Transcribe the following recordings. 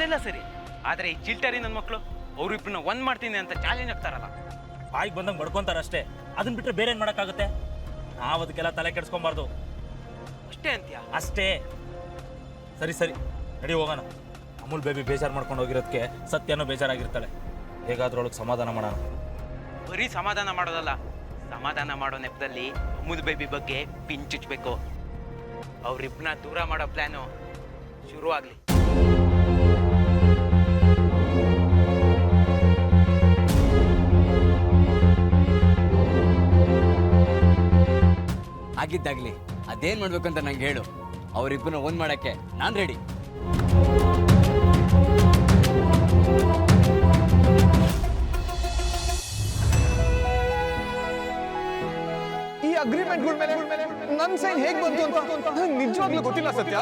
ಅದೆಲ್ಲ ಸರಿ, ಆದ್ರೆ ಈ ಚಿಲ್ಟರಿ ನನ್ನ ಮಕ್ಕಳು ಅವ್ರಿಬ್ರನ್ನ ಒಂದ್ ಮಾಡ್ತೀನಿ ಅಂತ ಚಾಲೆಂಜ್ ಆಗ್ತಾರಲ್ಲ, ಬಾಯಿಗೆ ಬಂದಂಗೆ ಬಡ್ಕೊಂತಾರೆ ಅಷ್ಟೇ. ಅದನ್ನ ಬಿಟ್ಟರೆ ಬೇರೆ ಏನು ಮಾಡೋಕ್ಕಾಗುತ್ತೆ? ನಾವು ಅದಕ್ಕೆಲ್ಲ ತಲೆ ಕೆಡಿಸ್ಕೊಬಾರ್ದು ಅಷ್ಟೇ ಅಂತ್ಯಾ? ಅಷ್ಟೇ. ಸರಿ ಸರಿ, ನಡಿ ಹೋಗೋಣ. ಅಮೂಲ್ ಬೇಬಿ ಬೇಜಾರು ಮಾಡ್ಕೊಂಡು ಹೋಗಿರೋದಕ್ಕೆ ಸತ್ಯನೂ ಬೇಜಾರಾಗಿರ್ತಾಳೆ. ಹೇಗಾದ್ರೂ ಅವಳಿಗೆ ಸಮಾಧಾನ ಮಾಡೋಣ. ಬರೀ ಸಮಾಧಾನ ಮಾಡೋದಲ್ಲ, ಸಮಾಧಾನ ಮಾಡೋ ನೆಪದಲ್ಲಿ ಅಮೂಲ್ ಬೇಬಿ ಬಗ್ಗೆ ಪಿಂಚುಚ್ಬೇಕು. ಅವ್ರಿಬ್ರನ್ನ ದೂರ ಮಾಡೋ ಪ್ಲಾನು ಶುರು ಆಗ್ಲಿ. ಆಗಿದ್ದಾಗ್ಲಿ, ಅದೇನ್ ಮಾಡ್ಬೇಕು ಅಂತ ನಂಗೆ ಹೇಳು. ಅವರಿಬ್ಬರನ್ನ ಒಂದ್ ಮಾಡಕ್ಕೆ ನಾನ್ ರೆಡಿ. ಈ ಅಗ್ರಿಮೆಂಟ್ಗಳ ಮೇಲೆ ನನ್ ಸೈನ್ ಹೇಗ್ ಬಂತು ಅಂತ ನಂಗೆ ನಿಜವಾಗ್ಲೂ ಗೊತ್ತಿಲ್ಲ ಸತ್ಯ.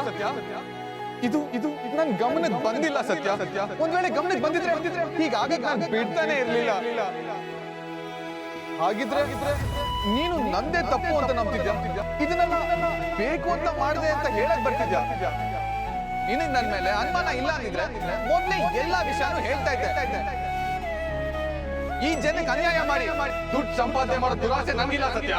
ಇದು ಇದು ನನ್ ಗಮನಕ್ಕೆ ಬಂದಿಲ್ಲ ಸತ್ಯ. ಒಂದ್ ವೇಳೆ ಗಮನಕ್ಕೆ ಬಂದಿದ್ರೆ ಹೀಗಾಗಿ ನಾನು ಬಿಡ್ತಾನೆ ಇರ್ಲಿಲ್ಲ. ಹಾಗಿದ್ರೆ ನೀನು ನಂದೇ ತಪ್ಪು ಅಂತ ನಂಬ್ತಿದ್ಯಾ? ಇದನ್ನೆಲ್ಲ ಬೇಕು ಅಂತ ಮಾಡಿದೆ ಅಂತ ಹೇಳಕ್ ಬರ್ತಿದ್ಯಾ? ನಿನಗ್ ನನ್ ಮೇಲೆ ಅನುಮಾನ ಇಲ್ಲ ಅಂದಿದ್ರೆ ಮೊದ್ಲೇ ಎಲ್ಲಾ ವಿಷಯನೂ ಹೇಳ್ತಾ ಇದ್ದೆ. ಈ ಜನಕ್ಕೆ ಅನ್ಯಾಯ ಮಾಡಿ ದುಡ್ಡು ಸಂಪಾದನೆ ಮಾಡೋ ದುರಾಸೆ ನಂಗಿಲ್ಲ ಸತ್ಯ.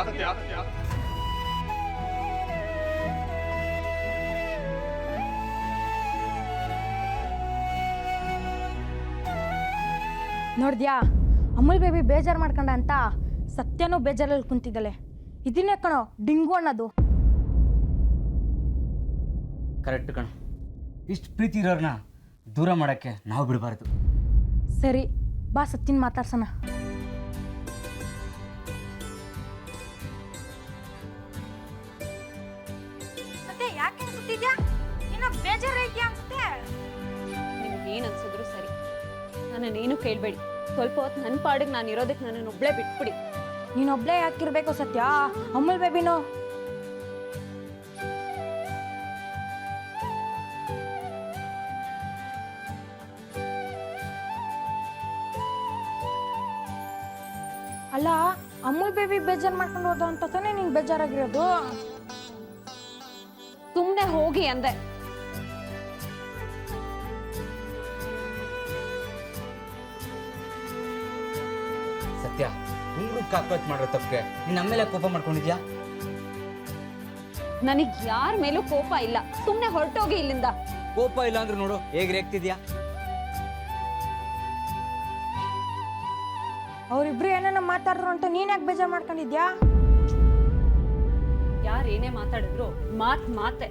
ನೋಡ್ದ್ಯಾ, ಅಮೂಲ್ ಬೇಬಿ ಬೇಜಾರು ಮಾಡ್ಕೊಂಡ ಅಂತ ಸತ್ಯನೂ ಬೇಜಾರಲ್ಲಿ ಕುಂತಿದ್ದಲೆ. ಇದನ್ನೇ ಕಣೋ ಡಿಂಗು ಅನ್ನೋದು. ಕರೆಕ್ಟ್ ಕಣ. ಇಷ್ಟು ಪ್ರೀತಿ ಇರೋರ್ನ ದೂರ ಮಾಡಕ್ಕೆ ನಾವು ಬಿಡಬಾರ್ದು. ಸರಿ ಬಾ, ಸತ್ಯನ್ ಮಾತಾಡ್ಸೋಣ. ಯಾಕೆ ಅನ್ಸುತ್ತಿದ್ಯಾ? ಇನ್ನ ಬೇಜಾರೈತ್ಯಾ ಅನ್ಸುತ್ತೆ. ನಿಮ್ಗೆ ಏನು ಅನ್ಸಿದ್ರು ಸರಿ, ನನ್ನನ್ನೇನು ಕೇಳಬೇಡಿ. ಸ್ವಲ್ಪ ಹೊತ್ತು ನನ್ನ ಪಾಡಿಗೆ ನಾನು ಇರೋದಕ್ಕೆ ನನ್ನನ್ನು ಒಬ್ಳೇ ಬಿಟ್ಬಿಡಿ. ನೀನೊಬ್ಳೇ ಯಾಕಿರ್ಬೇಕು ಸತ್ಯ? ಅಮೂಲ್ ಬೇಬಿನೋ ಅಲ್ಲ, ಅಮೂಲ್ ಬೇಬಿ ಬೇಜಾರು ಮಾಡ್ಕೊಂಡು ಹೋದ ಅಂತ ತಾನೇ ನಿಂಗೆ ಬೇಜಾರಾಗಿರೋದು? ಸುಮ್ಮನೆ ಹೋಗಿ ಅಂದೆ. ಸತ್ಯ, ಹುಡುಗ ಕಾಕ್ರೋಚ್ ಮಾಡೋ ತಪ್ಪಿಗೆ ನೀನ್ ನಮ್ಮೆಲ್ಲ ಕೋಪ ಮಾಡ್ಕೊಂಡಿದ್ಯಾ? ನನಗ್ ಯಾರ ಮೇಲೂ ಕೋಪ ಇಲ್ಲ. ಸುಮ್ಮನೆ ಹೊರಟೋಗಿ ಇಲ್ಲಿಂದ. ಕೋಪ ಇಲ್ಲ ಅಂದ್ರೆ ನೋಡು ಹೇಗೆ ರೇಗ್ತಿದ್ಯಾ. ಅವ್ರಿಬ್ರು ಏನೇನೋ ಮಾತಾಡ್ರು ಅಂತ ನೀನ್ ಯಾಕೆ ಬೇಜಾರು ಮಾಡ್ಕೊಂಡಿದ್ಯಾ? ಯಾರೇನೇ ಮಾತಾಡಿದ್ರು ಮಾತೆ.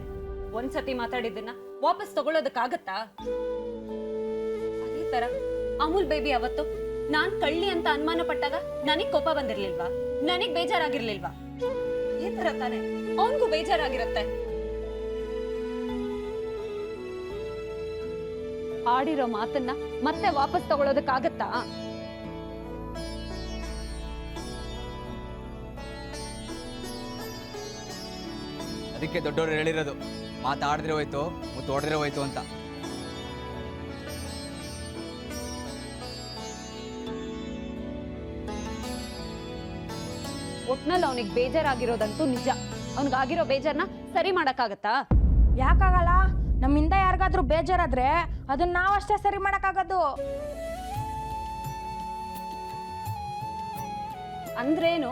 ಒಂದ್ಸತಿ ಮಾತಾಡಿದ್ದನ್ನ ವಾಪಸ್ ತಗೊಳ್ಳೋದಕ್ಕಾಗತ್ತಾ? ಅದೇ ತರ ಅಮೂಲ್ ಬೇಬಿ ಅವತ್ತು ನಾನ್ ಕಳ್ಳಿ ಅಂತ ಅನುಮಾನ ಪಟ್ಟಾಗ ನನಗ್ ಕೋಪ ಬಂದಿರ್ಲಿಲ್ವಾ? ನನಗ್ ಬೇಜಾರಾಗಿರ್ಲಿಲ್ವಾ? ಈ ತರ ತಾನೆ ಅವನ್ಗೂ ಬೇಜಾರಾಗಿರತ್ತೆ. ಆಡಿರೋ ಮಾತನ್ನ ಮತ್ತೆ ವಾಪಸ್ ತಗೊಳ್ಳೋದಕ್ಕಾಗತ್ತಾ? ಅದಕ್ಕೆ ದೊಡ್ಡವರು ಹೇಳಿರೋದು, ಮಾತಾಡಿದ್ರೆ ಹೋಯ್ತು, ಮುತ್ತೋಡಿದ್ರೆ ಹೋಯ್ತು ಅಂತ. ಒಟ್ನಲ್ಲಿ ಅವನಿಗೆ ಬೇಜಾರಾಗಿರೋದಂತೂ ನಿಜ. ಅವನಿಗಾಗಿರೋ ಬೇಜಾರನ್ನ ಸರಿ ಮಾಡಕ್ಕಾಗತ್ತಾ? ಯಾಕಾಗಲ್ಲ? ನಮ್ಮಿಂದ ಯಾರಿಗಾದ್ರೂ ಬೇಜಾರಾದ್ರೆ ಅದನ್ನ ನಾವಷ್ಟೇ ಸರಿ ಮಾಡಕ್ಕಾಗದು. ಅಂದ್ರೇನು?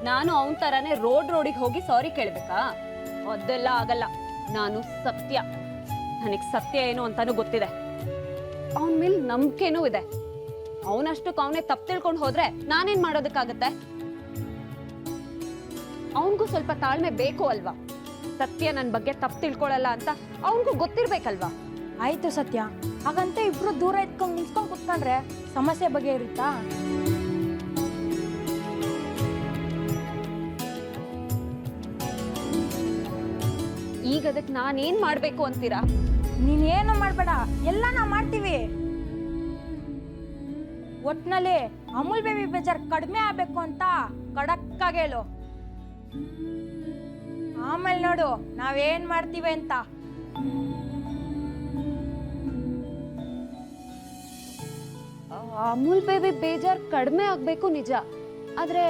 ನಾನು ಅವನ ತರಾನೇ ರೋಡಿಗೆ ಹೋಗಿ ಸಾರಿ ಕೇಳ್ಬೇಕಾ? ಅದೆಲ್ಲ ಆಗಲ್ಲ. ನಾನು ಸತ್ಯ, ನನಗೆ ಸತ್ಯ ಏನು ಅಂತಾನು ಗೊತ್ತಿದೆ. ಅವನ ಮೇಲೆ ನಂಬಿಕೆನೂ ಇದೆ. ಅವನಷ್ಟಕ್ಕೆ ಅವನೇ ತಪ್ಪು ತಿಳ್ಕೊಂಡು ಹೋದ್ರೆ ನಾನೇನ್ ಮಾಡೋದಕ್ಕಾಗತ್ತೆ? ಅವನಿಗೂ ಸ್ವಲ್ಪ ತಾಳ್ಮೆ ಬೇಕು ಅಲ್ವಾ? ಸತ್ಯ ನನ್ನ ಬಗ್ಗೆ ತಪ್ಪು ತಿಳ್ಕೊಳಲ್ಲ ಅಂತ ಅವನಿಗೂ ಗೊತ್ತಿರ್ಬೇಕಲ್ವಾ? ಆಯ್ತು ಸತ್ಯ, ಹಾಗಂತ ಇಬ್ರು ದೂರ ಇಟ್ಕೊಂಡು ನಿಂತ್ಕೊಂಡು ಕುತ್ಕೊಂಡ್ರೆ ಸಮಸ್ಯೆ ಬಗ್ಗೆ ಇರುತ್ತಾ? ಈಗ ಅದಕ್ಕೆ ನಾನೇನ್ ಮಾಡ್ಬೇಕು ಅಂತೀರಾ? ನೀನೇನು ಮಾಡ್ಬೇಡ, ಎಲ್ಲ ನಾವು ಮಾಡ್ತೀವಿ. ಒಟ್ನಲ್ಲಿ ಅಮೂಲ್ ಬೇಬಿ ಬೇಜಾರ್ ಕಡಿಮೆ ಆಗ್ಬೇಕು ಅಂತ ಕಡಕ್ಕಾಗಿ ಹೇಳು. ಆಮೇಲೆ ನೋಡು ನಾವೇನ್ ಮಾಡ್ತೀವಿ ಅಂತ. ಅಮೂಲ್ ಬೇಬಿ ಬೇಜಾರ್ ಕಡಿಮೆ ಆಗ್ಬೇಕು ನಿಜ, ಆದ್ರೆ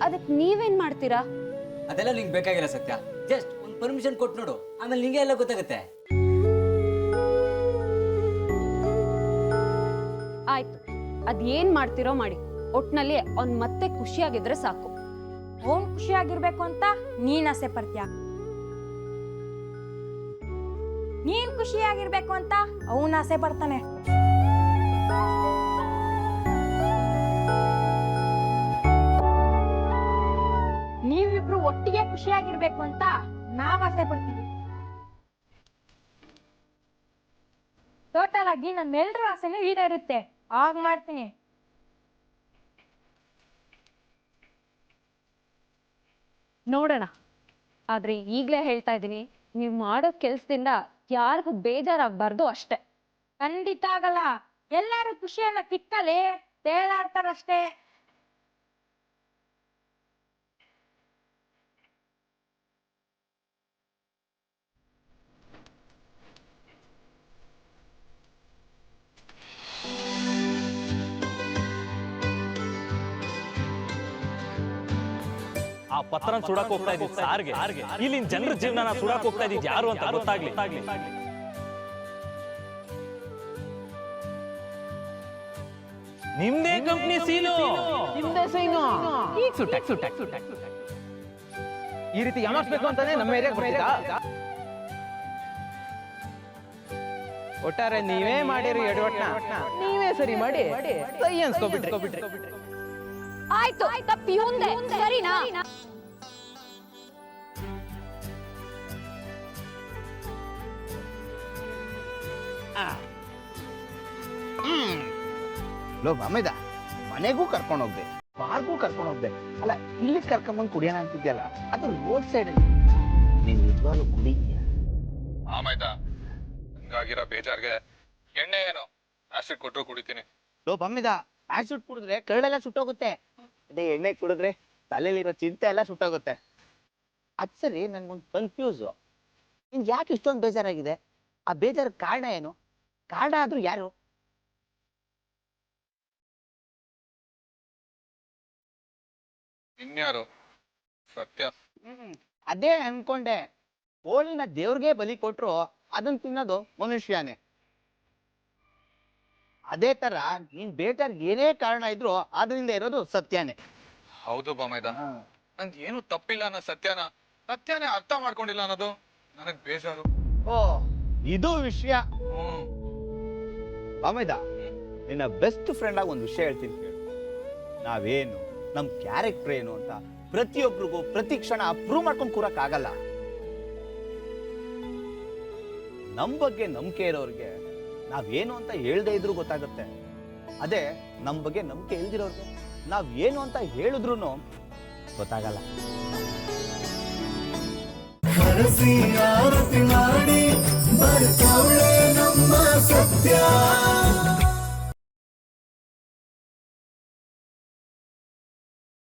ಅದಕ್ಕೆ ನೀವೇನ್ ಮಾಡ್ತೀರಾ? ಅದೆಲ್ಲ ನಿಂಗೆ ಬೇಕಾಗಿಲ್ಲ ಸತ್ಯ. ಜಸ್ಟ್ ಒಂದು ಪರ್ಮಿಷನ್ ಕೊಟ್ಟು ನೋಡು, ಆಮೇಲೆ ನಿಂಗೆ ಎಲ್ಲ ಗೊತ್ತಾಗುತ್ತೆ. ಆಯ್ತು, ಅದೇನ್ ಮಾಡ್ತಿರೋ ಮಾಡಿ. ಒಟ್ನಲ್ಲಿ ಅವ್ನ್ ಮತ್ತೆ ಖುಷಿಯಾಗಿದ್ರೆ ಸಾಕು. ಅವನ್ ಖುಷಿಯಾಗಿರ್ಬೇಕು ಅಂತ ನೀನ್ ಆಸೆ ಪಡ್ತೀಯ, ನೀನ್ ಖುಷಿಯಾಗಿರ್ಬೇಕು ಅಂತ ಅವನ್ ಆಸೆ ಪಡ್ತಾನೆ. ನೀವಿಬ್ರು ಒಟ್ಟಿಗೆ ಖುಷಿಯಾಗಿರ್ಬೇಕು ಅಂತ ನಾವ್ ಆಸೆ ಪಡ್ತೀವಿ. ಟೋಟಲ್ ಆಗಿ ನಮ್ಮೆಲ್ಲರ ಆಸೆನೂ ಈಡೇರುತ್ತೆ. ಆಗ ಮಾಡ್ತೀನಿ. ನೋಡೋಣ. ಆದ್ರೆ ಈಗ್ಲೇ ಹೇಳ್ತಾ ಇದೀನಿ, ನೀವ್ ಮಾಡೋ ಕೆಲ್ಸದಿಂದ ಯಾರಿಗೂ ಬೇಜಾರಾಗ್ಬಾರ್ದು ಅಷ್ಟೇ. ಖಂಡಿತ ಆಗಲ್ಲ. ಎಲ್ಲಾರು ಖುಷಿಯನ್ನ ಕಿತ್ತಲ್ಲಿ ತೇಲಾಡ್ತಾರಷ್ಟೇ. ಆ ಪತ್ರನ ಸುಡಕ್ ಹೋಗ್ತಾ ಇದ್ದೀವಿ ಸಾರ್ಗೆ. ಇಲ್ಲಿನ ಜನರ ಜೀವನ ಸುಡಕ್ ಹೋಗ್ತಾ ಇದ್ದೀವಿ ಯಾರು ಅಂತ ಗೊತ್ತಾಗ್ಲಿ. ನಿಮ್ದೇ ಕಂಪ್ನಿ ಸೀಲು, ನಿಮ್ದೇ ಸೈನು. ಈಗ ಸುಟ್ಟಾಕ್. ಈ ರೀತಿ ಯಾಮಾರಿಸ್ಬೇಕು ಅಂತಾನೆ ನಮ್ಮ ಏರಿಯಾಗೆ ಬರ್ತಿದ್ದ. ಒಟ್ಟಾರೆ ನೀವೇ ಮಾಡಿರಿ ಎಡವಟ್ನ, ನೀವೇ ಸರಿ ಮಾಡಿ ಸೈ ಅನ್ಸ್ಕೊಬಿಟ್ರಿ. ಆಯ್ತು, ತಪ್ಪಿ ಇವಂದೆ, ಸರಿನಾ? ಲೋ ಮಾಮೇದ, ಮನೆಗೂ ಕರ್ಕೊಂಡು ಹೋಗ್ದೆ, ಪಾರ್ಗೂ ಕರ್ಕೊಂಡು ಹೋಗ್ದೆ. ಅಲ್ಲ, ಇಲ್ಲಿ ಕರ್ಕೊಂಬಂದು ಕುಡಿಯೋಣ ಅಂತಿದ್ಯಲ್ಲ, ಅದು ರೋಡ್ ಸೈಡ್ ಅಲ್ಲಿ. ನೀನ್ ನಿಜವಾಗ್ಲೂ ಕುಡಿದ್ಯಾ? ಆಮೇದಾ ಹಂಗಾಗಿರೋ ಬೇಜಾರ್ಗೆ ಎಣ್ಣೆ ಏನು ಆಸಿಡ್ ಕೊಟ್ಟರು ಕುಡಿತೀನಿ. ಲೋ ಮಾಮೇದ, ಆಸಿಡ್ ಕುಡಿದ್ರೆ ಕರಳೆಲ್ಲ ಸುಟ್ಟೋಗುತ್ತೆ. ಅದೇ ಎಣ್ಣೆ ಕುಡಿದ್ರೆ ತಲೆಯಲ್ಲಿರೋ ಚಿಂತೆ ಎಲ್ಲ ಸುಟ್ಟೋಗುತ್ತೆ. ಅದ್ ಸರಿ, ನನ್ಗೊಂದು ಕನ್ಫ್ಯೂಸ್. ನಿನ್ ಯಾಕೆ ಇಷ್ಟೊಂದು ಬೇಜಾರಾಗಿದೆ? ಆ ಬೇಜಾರ ಕಾರಣ ಏನು? ಕಾರಣ ಆದ್ರೂ ಯಾರು? ಇನ್ಯಾರು? ಸತ್ಯ. ಅದೇ ಅನ್ಕೊಂಡೆ. ಕೋಳಿನ ದೇವ್ರಿಗೆ ಬಲಿ ಕೊಟ್ರು ಅದನ್ನ ತಿನ್ನೋದು ಮನುಷ್ಯನೇ. ಅದೇ ತರ ನೀನ್ ಬೇಟಾರ್ ಏನೇ ಕಾರಣ ಇದ್ರು ಅದರಿಂದ ಇರೋದು ಸತ್ಯನೇ. ಹೌದು ಬಾಮೇದ, ನಂದ್ ಏನು ತಪ್ಪಿಲ್ಲ ಅನ್ನೋ ಸತ್ಯನೇ ಅರ್ಥ ಮಾಡ್ಕೊಂಡಿಲ್ಲ ಅನ್ನೋದು ನನಗ್ ಬೇಜಾರು. ಓ, ಇದು ವಿಷಯ. ಬಾಮೇದ, ನಿನ್ನ ಬೆಸ್ಟ್ ಫ್ರೆಂಡ್ ಆಗಿ ಒಂದು ವಿಷಯ ಹೇಳ್ತೀನಿ ಕೇಳು. ನಾವೇನು, ನಮ್ ಕ್ಯಾರೆಕ್ಟರ್ ಏನು ಅಂತ ಪ್ರತಿಯೊಬ್ಬರಿಗೂ ಪ್ರತಿ ಕ್ಷಣ ಪ್ರೂವ್ ಮಾಡ್ಕೊಂಡು ಕೂರಕ್ ಆಗಲ್ಲ. ನಮ್ ಬಗ್ಗೆ ನಂಬಿಕೆ ಇರೋರ್ಗೆ ನಾವೇನು ಅಂತ ಹೇಳ್ದೇ ಇದ್ರು ಗೊತ್ತಾಗುತ್ತೆ. ಅದೇ ನಮ್ ಬಗ್ಗೆ ನಂಬಿಕೆ ಇಲ್ದಿರೋರ್ಗೆ ನಾವ್ ಏನು ಅಂತ ಹೇಳಿದ್ರು ಗೊತ್ತಾಗಲ್ಲ.